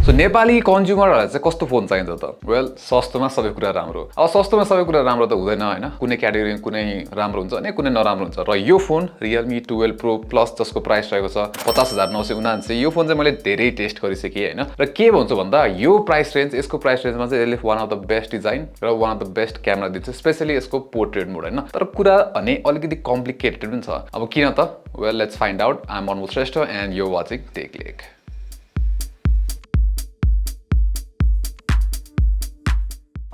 So Nepali कन्ज्युमरहरुलाई चाहिँ कस्तो phone चाहिन्छ त? वेल सस्तोमा सबै कुरा राम्रो। अब सस्तोमा सबै कुरा राम्रो त हुँदैन हैन। कुनै क्याटेगोरीमा कुनै राम्रो हुन्छ अनि कुनै नराम्रो हुन्छ। र यो फोन Realme 12 Pro Plus जसको प्राइस रहेको छ 50,979। यो फोन चाहिँ मैले धेरै टेस्ट गरिसके हैन। र के भन्छु भन्दा यो प्राइस रेन्ज यसको प्राइस रेन्जमा चाहिँ यसले one of the best design र one of the best camera दिन्छ, स्पेशली यसको पोर्ट्रेट मोड हैन। तर कुरा भने अलिकति कम्प्लिकेटेड पनि छ। अब किन त? Well let's find out. I am Anmol Shrestha and you watching Tech Lek.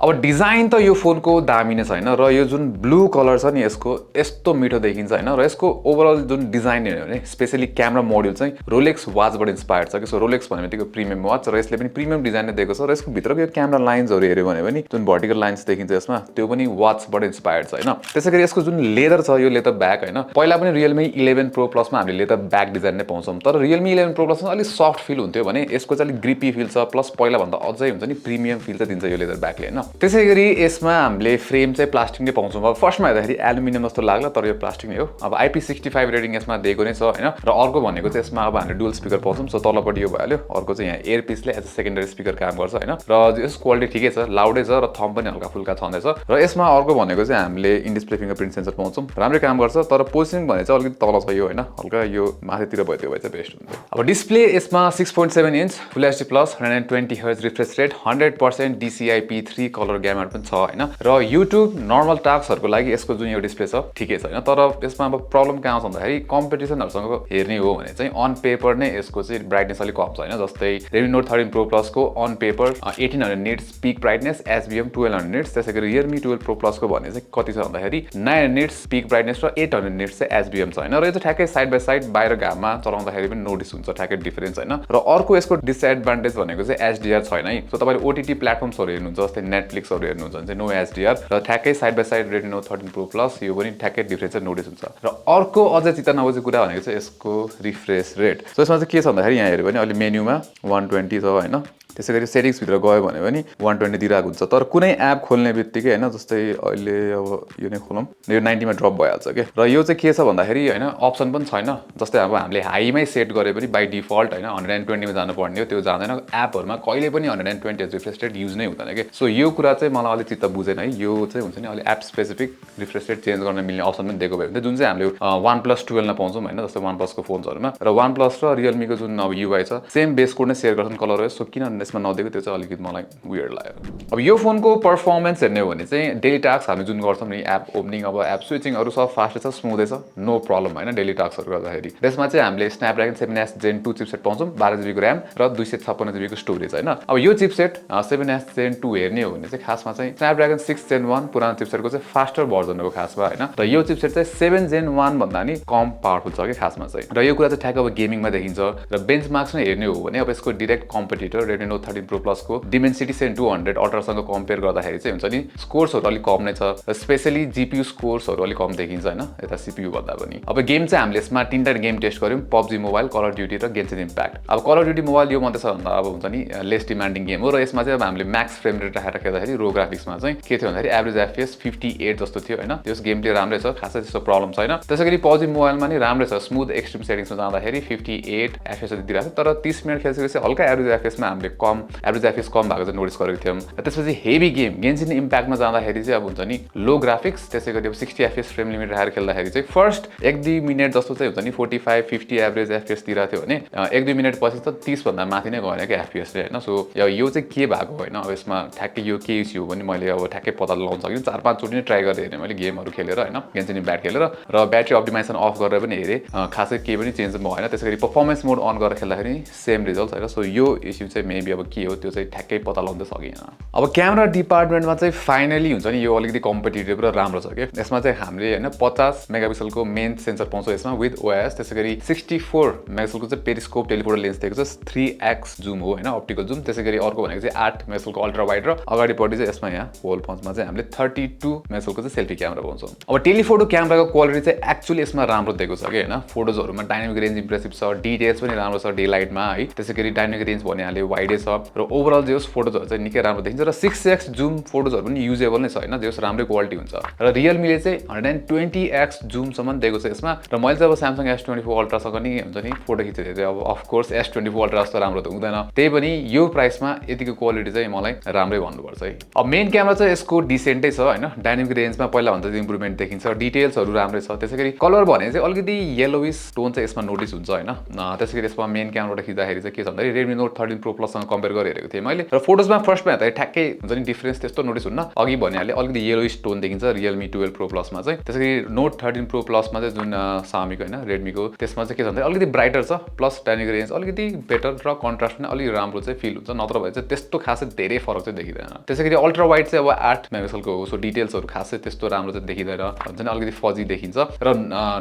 अब डिजाइन त यो फोनको दामी नै छ हैन। र यो जुन ब्लू कलर छ नि यसको यस्तो मिठो देखिन्छ हैन। र यसको ओभरअल जुन डिजाइन हेर्यो भने स्पेशली क्यामेरा मोड्युल चाहिँ रोलेक्स वाचबाट इन्स्पायर्ड छ। सो रोलेक्स भन्ने बित्तिकै प्रिमियम वाच र यसले पनि प्रिमियम डिजाइन नै दिएको छ। र यसको भित्रको यो क्यामेरा लाइन्सहरु हेर्यो भने पनि जुन भर्टिकल लाइन्स देखिन्छ यसमा त्यो पनि वाचबाट इन्स्पायर्ड छ हैन। त्यसैगरी यसको जुन लेदर छ यो लेदर ब्याक हैन। पहिला पनि Realme 11 Pro Plus मा हामीले लेदर ब्याक डिजाइन नै पाउँछौं। तर Realme 11 Pro Plus मा अलि सफ्ट फिल हुन्थ्यो भने यसको चाहिँ अलि ग्रिपी फिल छ, प्लस पहिला भन्दा अझै हुन्छ नि प्रिमियम फिल चाहिँ दिन्छ यो लेदर ब्याकले हैन। त्यसैगरी यसमा हामीले फ्रेम चाहिँ प्लास्टिक नै पाउँछौं। अब फर्स्टमा हेर्दाखेरि एल्युमिनियम जस्तो लाग्ला तर यो प्लास्टिक नै हो। अब IP65 रेटिङ यसमा दिएको नै छ हैन। र अर्को भनेको चाहिँ यसमा अब हामीले डुअल स्पिकर पाउँछौं। सो तलपट्टि यो भइहाल्यो। अर्को चाहिँ यहाँ एयर पिसले एज अ सेकेन्डरी स्पिकर काम गर्छ हैन। र यसको क्वालिटी ठिकै छ, लाउडै छ र थम पनि हल्का फुल्का छँदैछ। र यसमा अर्को भनेको चाहिँ हामीले इन डिस्प्ले फिंगरप्रिन्ट सेन्सर पाउँछौं। राम्रै काम गर्छ तर पोजिसनिङ भने चाहिँ अलिकति तल छ यो हैन। हल्का यो माथितिर भयो त्यो भए चाहिँ बेस्ट हुन्थ्यो। अब डिस्प्ले यसमा 6.7 inch full HD plus 120 hertz refresh rate 100% DCI-P3 colour gamut पनि छ हैन। र YouTube नर्मल टास्कहरुको लागि यसको जुन यो डिस्प्ले छ ठिकै छ हैन। तर यसमा अब प्रब्लम कहाँ आउँछ भन्दाखेरि कम्पिटिसनहरुसँग हेर्ने हो भने चाहिँ अन पेपर नै यसको चाहिँ ब्राइटनेस अलि कम छ हैन। जस्तै Realme Note 13 Pro Plus को on paper 1800 nits peak brightness, SBM 1200 nits. त्यसैगरी Realme 12 Pro Plus को भने चाहिँ कति छ भन्दाखेरि 900 निट्स पीक ब्राइटनेस र 800 निट्स चाहिँ SBM छ हैन। र यो चाहिँ ठ्याक्कै साइड बाइ साइड बाहिर घाममा चलाउँदाखेरि पनि नोटिस हुन्छ ठ्याक्कै डिफरेन्स हैन। र अर्को यसको डिसएडभान्टेज भनेको चाहिँ HDR छैन है। सो तपाईले OTT प्लेटफर्म्सहरु हेर्नुहुन्छ जस्तै नेटफ्लिक्सहरु हेर्नुहुन्छ भने चाहिँ नो HDR र ठ्याक्कै side by side Realme Note 13 Pro Plus यो पनि ठ्याक्कै डिफरेन्स चाहिँ नोटिस हुन्छ। र अर्को अझै चित्त नबुझेको कुरा भनेको चाहिँ यसको रिफ्रेश रेट। सो यसमा चाहिँ के छ भन्दाखेरि यहाँ हेर्यो भने अहिले मेन्युमा 120 छ हैन। त्यसैगरी सेटिंग्स भित्र गयो भने पनि 120 दिइराको हुन्छ। तर कुनै एप खोल्ने बित्तिकै हैन, जस्तै अहिले अब यो नै खोलौं, यो 90 मा ड्रप भइहाल्छ के। र यो चाहिँ के छ भन्दाखेरि हैन अप्सन पनि छैन। जस्तै अब हामीले हाईमै सेट गरे पनि बाइ डिफल्ट हैन 120 मा जानु पर्ने हो, त्यो जाँदैन। एपहरुमा कहिले पनि 120 रिफ्रेश रेट युज नै हुँदैन के। सो यो कुरा चाहिँ मलाई अलि चित्त बुझेन है। यो चाहिँ हुन्छ नि अलि app specific refresh rate change गर्न मिल्ने अप्सन पनि दिएको भए हुन्छ, जुन चाहिँ हामीले OnePlus 12 मा पाउँछौं हैन। जस्तै OnePlus को फोन्सहरुमा र OnePlus र Realme को जुन अब UI छ सेम बेस कोड नै शेयर गर्छन् कलर हो। सो किन यसमा नदिएको त्यो चाहिँ अलिकति मलाई वियर्ड लाग्यो। अब यो फोनको परफर्मेन्स हेर्ने हो भने चाहिँ डेली टास्क हामी जुन गर्छौं नि एप ओपनिङ अब एप स्विचिङहरु सब फास्ट छ, स्मुथ छ, नो प्रब्लम हैन डेली टास्कहरु गर्दाखेरि। त्यसमा चाहिँ हामीले Snapdragon 7S Gen 2 chipset पाउँछौं, 12GB को RAM र 256GB को स्टोरेज हैन। अब यो चिपसेट 7S Gen 2 हेर्ने हो भने चाहिँ खासमा चाहिँ Snapdragon 6 Gen 1 पुरानो चिपसेटको चाहिँ फास्टर भर्जन हो खासमा हैन। र यो चिपसेट चाहिँ 7 Gen 1 भन्दा नि कम पावरफुल छ के खासमा चाहिँ। र यो कुरा चाहिँ ठ्याक्क अब गेमिङमा देखिन्छ। र बेन्चमार्क्स नै हेर्ने हो भने अब यसको direct competitor Realme Note 13 Pro Plus को Dimensity 200 अल्ट्रासँग कम्पेयर गर्दाखेरि चाहिँ हुन्छ नि स्कोर्सहरु अलि कम नै छ। र स्पेशली GPU स्कोर्सहरु अलि कम देखिन्छ हैन यता CPU भन्दा पनि। अब गेम चाहिँ हामीले यसमा तीनटा गेम टेस्ट गर्यौं, PUBG मोबाइल, कलर ड्युटी र गेन्सिन इम्प्याक्ट। अब कलर ड्युटी मोबाइल यो मात्रै छ भन्दा अब हुन्छ नि लेस डिमान्डिङ गेम हो। र यसमा चाहिँ अब हामीले म्याक्स फ्रेम रेट राखेर खेल्दाखेरि रो ग्राफिक्समा चाहिँ के थियो भन्दाखेरि एभरेज FPS 58 जस्तो थियो हैन। त्यस गेम प्ले राम्रै छ, खासै त्यस्तो प्रब्लम छैन। त्यसैगरी PUBG मोबाइलमा नि राम्रै छ, स्मुथ एक्सट्रिम सेटिंग्समा जाँदाखेरि 58 FPS जति दिइराछ। तर 30 मिनेट खेल्दाखेरि हल्का एभरेज FPS मा हामीले कम एभरेज FPS कम भएको चाहिँ नोटिस गरेको थियौं। र त्यसपछि हेभी गेम गेन्सिन इम्प्याक्टमा जाँदाखेरि चाहिँ अब हुन्छ नि लो ग्राफिक्स, त्यसैगरी अब 60 FPS फ्रेम लिमिट राखेर खेल्दाखेरि चाहिँ फर्स्ट 1-2 मिनेट जस्तो चाहिँ हुन्छ नि 45-50 एभरेज FPS दिइरा थियो भने 1-2 मिनेट पछि त 30 भन्दा माथि नै गएन के FPS ले हैन। सो यो चाहिँ के भएको हैन। अब यसमा ठ्याक्कै यो के इस्यु हो भने मैले अब ठ्याक्कै पत्ता लगाउन सकिन। 4-5 चोटी नै ट्राई गरेर हेरेँ मैले गेमहरु खेलेर हैन, गेन्सिन इम्प्याक्ट खेलेर र ब्याट्री अप्टिमाइजेसन अफ गरेर पनि हेरेँ, खासै केही पनि चेन्ज भएन। त्यसैगरी परफर्मेन्स मोड अन गरेर खेल्दाखेरि सेम रिजल्ट हैन। सो यो इस्यु चाहिँ मेबी अब के हो त्यो चाहिँ ठ्याक्कै पत्ता लगाउन सकिएन। अब क्यामेरा डिपार्टमेन्टमा चाहिँ फाइनली हुन्छ नि यो अलिकति कम्पिटिटिभ र राम्रो छ के। यसमा चाहिँ हामीले हैन 50 मेगापिक्सलको मेन सेन्सर पाउँछौं यसमा विथ OIS। त्यसैगरी 64 मेगापिक्सलको चाहिँ पेरिस्कोप टेलिफोटो लेन्स दिएको छ, 3x जुम हो हैन, अप्टिकल जुम। त्यसैगरी अर्को भनेको चाहिँ 8 मेगापिक्सलको अल्ट्रा वाइड र अगाडिपट्टि चाहिँ यसमा यहाँ होल पन्चमा चाहिँ हामीले 32 मेगापिक्सलको चाहिँ सेल्फी क्यामेरा पाउँछौं। अब टेलिफोटो क्यामेराको क्वालिटी चाहिँ एक्चुअली यसमा राम्रो दिएको छ के हैन। फोटोजहरुमा डाइनामिक रेन्ज इम्प्रेसिभ छ, डिटेल्स पनि राम्रो छ डे लाइटमा है। त्यसैगरी डाइनामिक रेन्ज भनिहाले वाइडै छ छ र ओभरअल जे होस् फोटोजहरु चाहिँ निकै राम्रो देखिन्छ र 6x जुम फोटोजहरु पनि युजेबल नै छ हैन जे होस् राम्रै क्वालिटी हुन्छ र Realme ले चाहिँ 120x जुम सम्म दिएको छ यसमा र मैले चाहिँ अब Samsung S24 Ultra सँग नि हुन्छ नि फोटो खिचेको थिएँ अब अफ कोर्स S24 Ultra जस्तो राम्रो त हुँदैन त्यही पनि यो प्राइसमा यतिको क्वालिटी चाहिँ मलाई राम्रै भन्नुपर्छ है अब मेन क्यामेरा चाहिँ यसको डिसेन्टै छ हैन डाइनामिक रेन्जमा पहिला भन्दा चाहिँ इम्प्रुभमेन्ट देखिन्छ डिटेल्सहरु राम्रै छ त्यसैगरी कलर भने चाहिँ अलिकति येलोइश टोन चाहिँ यसमा नोटिस हुन्छ हैन त्यसैगरी यसमा मेन क्यामेराबाट खिच्दाखेरि चाहिँ के छ भन्दाखेरि Redmi Note 13 Pro Plus सँग कम्पेयर गरेर हेरेको थिएँ मैले र फोटोजमा फर्स्टमा हेर्दा ठ्याक्कै हुन्छ नि डिफरेन्स त्यस्तो नोटिस हुन्न अघि भनिहाले अलिकति येलोइश टोन देखिन्छ Realme 12 Pro Plus मा चाहिँ त्यसैगरी Note 13 Pro Plus मा चाहिँ जुन Xiaomi को हैन Redmi को त्यसमा चाहिँ के छ भन्दा अलिकति ब्राइटर छ प्लस डाइनामिक रेन्ज अलिकति बेटर र कन्ट्रास्ट पनि अलि राम्रो चाहिँ फिल हुन्छ नत्र भए चाहिँ त्यस्तो खासै धेरै फरक चाहिँ देखिदैन त्यसैगरी अल्ट्रा वाइड चाहिँ अब 8 मेगापिक्सलको हो सो डिटेल्सहरु खासै त्यस्तो राम्रो चाहिँ देखिदैन हुन्छ नि अलिकति फजी देखिन्छ र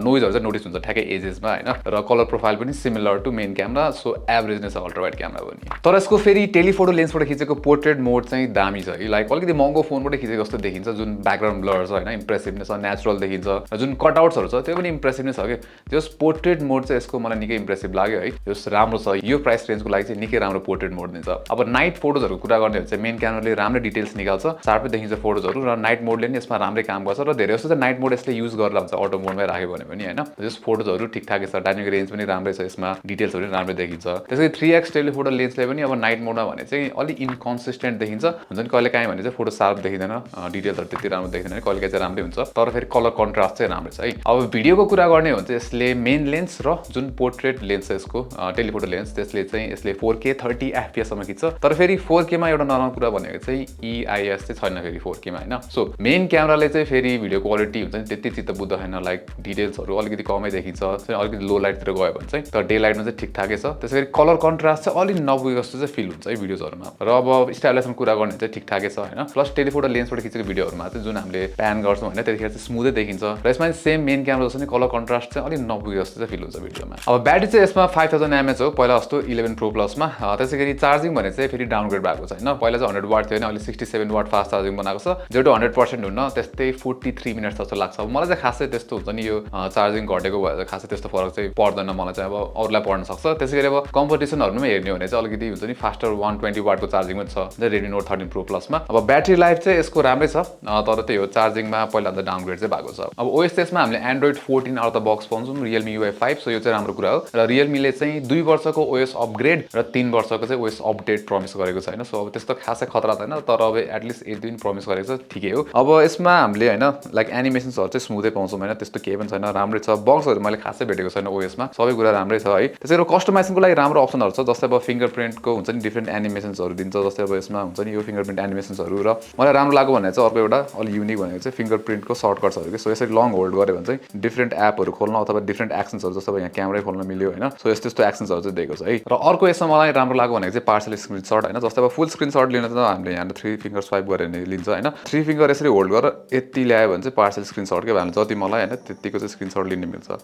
नोइजहरु चाहिँ नोटिस हुन्छ ठ्याक्कै एजेसमा हैन र कलर प्रोफाइल पनि similar to main camera so average नै छ अल्ट्रा वाइड क्यामेरा पनि तर यसको फेरि टेलिफोटो लेन्सबाट खिचेको पोर्ट्रेट मोड चाहिँ दामी छ है लाइक अलिकति महँगो फोनबाट खिचेको जस्तो देखिन्छ जुन ब्याकग्राउन्ड ब्लर छ हैन इम्प्रेसिभनेस छ नेचुरल देखिन्छ र जुन कटआउट्सहरु छ त्यो पनि इम्प्रेसिभ नै छ के जस पोर्ट्रेट मोड चाहिँ यसको मलाई निकै इम्प्रेसिभ लाग्यो है जस राम्रो छ यो प्राइस रेन्जको लागि चाहिँ निकै राम्रो पोर्ट्रेट मोड दिन्छ अब नाइट फोटोजहरु कुरा गर्ने हो भने चाहिँ मेन क्यामेराले राम्रो डिटेल्स निकाल्छ शार्पै देखिन्छ फोटोजहरु र नाइट मोडले नि यसमा राम्रै काम गर्छ र धेरै जस्तो चाहिँ नाइट मोड यसले युज गरेर हुन्छ अटो मोडमै राख्यो भने पनि हैन जस फोटोजहरु ठिकठाकै छ डाइनामिक रेन्ज पनि राम्रै छ यसमा डिटेल्सहरु पनि राम्रै देखिन्छ त्यसैले 3x टेलिफोटो लेन्सले पनि अब नाइट मोडमा भने चाहिँ अलि इन्कन्सिस्टेन्ट देखिन्छ हुन्छ नि कहिलेकाहीँ भने चाहिँ फोटो शार्प देखिँदैन डिटेल्सहरु त्यति राम्रो देखिँदैन कहिलेकाहीँ चाहिँ राम्रै हुन्छ तर फेरि कलर कन्ट्रास्ट चाहिँ राम्रो छ है अब भिडियोको कुरा गर्ने हो भने चाहिँ यसले मेन लेन्स र जुन पोर्ट्रेट लेन्स छ यसको टेलिफोटो लेन्स त्यसले चाहिँ यसले 4K 30 FPS सम्म खिच्छ तर फेरि 4K मा एउटा नराम्रो कुरा भनेको चाहिँ EIS चाहिँ छैन फेरि 4K मा हैन सो मेन क्यामेराले चाहिँ फेरि भिडियो क्वालिटी हुन्छ नि त्यति चित्त बुझ्दैन हैन लाइक डिटेल्सहरु अलिकति कमै देखिन्छ अलिकति लो लाइट तिर गयो भने चाहिँ तर डे लाइटमा चाहिँ ठिकठाकै छ त्यसैगरी कलर कन्ट्रास्ट चाहिँ अलि नपुगेको जस्तो चाहिँ फिल हुन्छ है भिडियोजहरुमा र अब स्टाइलाइजमा कुरा गर्ने चाहिँ ठिकठाकै छ हैन प्लस टेलिफोटो लेन्सबाट खिचेको भिडियोहरुमा चाहिँ जुन हामीले प्यान गर्छौं हैन त्यतिखेर चाहिँ स्मुथै देखिन्छ र यसमा सेम मेन क्यामेरा जस्तो नि कलर कन्ट्रास्ट चाहिँ अलि नपुगेको जस्तो चाहिँ फिल हुन्छ भिडियोमा अब ब्याट्री चाहिँ यसमा 5000 mAh हो पहिला जस्तो 11 Pro Plus मा त्यसैगरी चार्जिङ भने चाहिँ फेरि डाउनग्रेड भएको छ हैन पहिला चाहिँ 100 वाट थियो हैन अहिले 67 वाट फास्ट चार्जिङ बनाएको छ जो 100% हुन्न त्यस्तै 43 मिनेट्स जस्तो लाग्छ अब मलाई चाहिँ खासै त्यस्तो हुन्छ नि यो चार्जिङ घटेको भएर खासै त्यस्तो फरक चाहिँ पर्दैन मलाई चाहिँ अब अरूलाई पर्न सक्छ त्यसैगरी अब कम्पिटिसनहरुमा हेर्ने हो भने चाहिँ अलिकति हुन्छ नि फास्टर 120 वाटको चार्जिङ पनि छ Redmi Note 13 Pro Plus मा अब ब्याट्री लाइफ चाहिँ यसको राम्रै छ तर त्यही हो चार्जिङमा पहिला भन्दा डाउनग्रेड चाहिँ भएको छ अब OS त्यसमा हामीले Android 14 आउट द बक्स पाउँछौँ Realme UI 5 सो यो चाहिँ राम्रो कुरा हो र Realme ले चाहिँ 2 वर्षको OS अपग्रेड र 3 वर्षको चाहिँ OS अपडेट प्रमिस गरेको छैन सो अब त्यस्तो खासै खतरा छैन तर अब एटलिस्ट एक दिन प्रमिस गरेको छ ठिकै हो अब यसमा हामीले हैन लाइक एनिमेसन्सहरु चाहिँ स्मुथै पाउँछौँ हैन त्यस्तो केही पनि छैन राम्रै छ बक्सहरु मैले खासै भेटेको छैन OS मा सबै कुरा राम्रै छ है त्यसैले कस्टमाइजेसनको लागि राम्रो अप्सनहरु छ जस्तै अब फिंगरप्रिन्टको हुन्छ नि डिफरेन्ट एनिमेसन्सहरु दिन्छ जस्तै अब यसमा हुन्छ नि यो फिंगरप्रिन्ट एनिमेसन्सहरु र मलाई राम्रो लाग्यो भने चाहिँ अर्को एउटा अलि युनिक भनेको चाहिँ फिंगरप्रिन्टको सर्टकट्सहरु के सो यसरी लङ होल्ड गर्यो भने चाहिँ डिफरेन्ट एपहरु खोल्न अथवा डिफरेन्ट एक्सन्सहरु जस्तै अब यहाँ क्यामेरै खोल्न मिल्यो हैन सो यस्तो एक्सन्सहरु चाहिँ दिएको छ है र अर्को यसमा मलाई राम्रो लाग्यो भनेको चाहिँ पार्सल स्क्रिनशट हैन जस्तै अब फुल स्क्रिनशट लिन त हामीले यहाँ 3 फिंगर स्वाइप गरेर नि लिन्छ हैन 3 फिंगर यसरी होल्ड गरेर यति ल्यायो भने चाहिँ पार्सल स्क्रिनशट के भन्छ जति मलाई हैन त्यतिको चाहिँ स्क्रिनशट लिन मिल्छ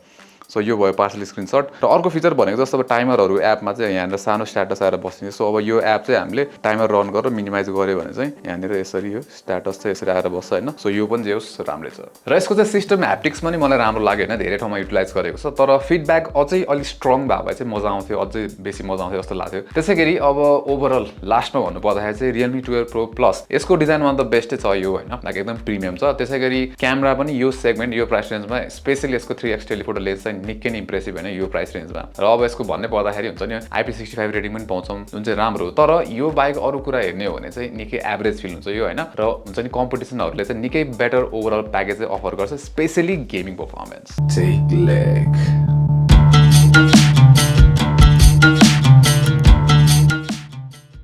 सो यो भयो पार्सल स्क्रिनशट र अर्को फिचर भनेको जस्तो अब टाइमरहरु एपमा चाहिँ यहाँनिर सानो स्ट्याटस आएर बस्ने सो अब यो एप चाहिँ हामीले टाइमर रन गरेर मिनिमाइज गर्यो भने चाहिँ यहाँनिर यसरी यो स्ट्याटस चाहिँ यसरी आएर बस्छ हैन सो यो पनि जेउस राम्रै छ र यसको चाहिँ सिस्टम ह्याप्टिक्स पनि मलाई राम्रो लाग्यो हैन धेरै ठाउँमा युटिलाइज गरेको छ तर फिडब्याक अझै अलि स्ट्रङ भए भए चाहिँ मजा आउँथ्यो अझै बेसी मजा आउँथ्यो जस्तो लाग्थ्यो त्यसैगरी अब ओभरअल लास्टमा भन्नु पर्दाखेरि चाहिँ Realme 12 Pro Plus यसको डिजाइन वान द बेस्टै छ यो हैन लाइक एकदम प्रिमियम छ त्यसैगरी क्यामेरा पनि यो सेगमेन्ट यो प्राइस रेन्जमा स्पेशली यसको 3x टेलिफोटो लेन्स चाहिँ निकै नै इम्प्रेसिभ हैन यो प्राइस रेन्जमा र अब यसको भन्ने पर्दाखेरि हुन्छ नि IP65 रेटिङ पनि पाउँछौं जुन चाहिँ राम्रो हो तर यो बाइक अरु कुरा हेर्ने हो भने चाहिँ निकै एभरेज फिल हुन्छ यो हैन र हुन्छ नि कम्पिटिसनहरुले चाहिँ निकै बेटर ओभरअल प्याकेज चाहिँ अफर गर्छ specially gaming performance take leg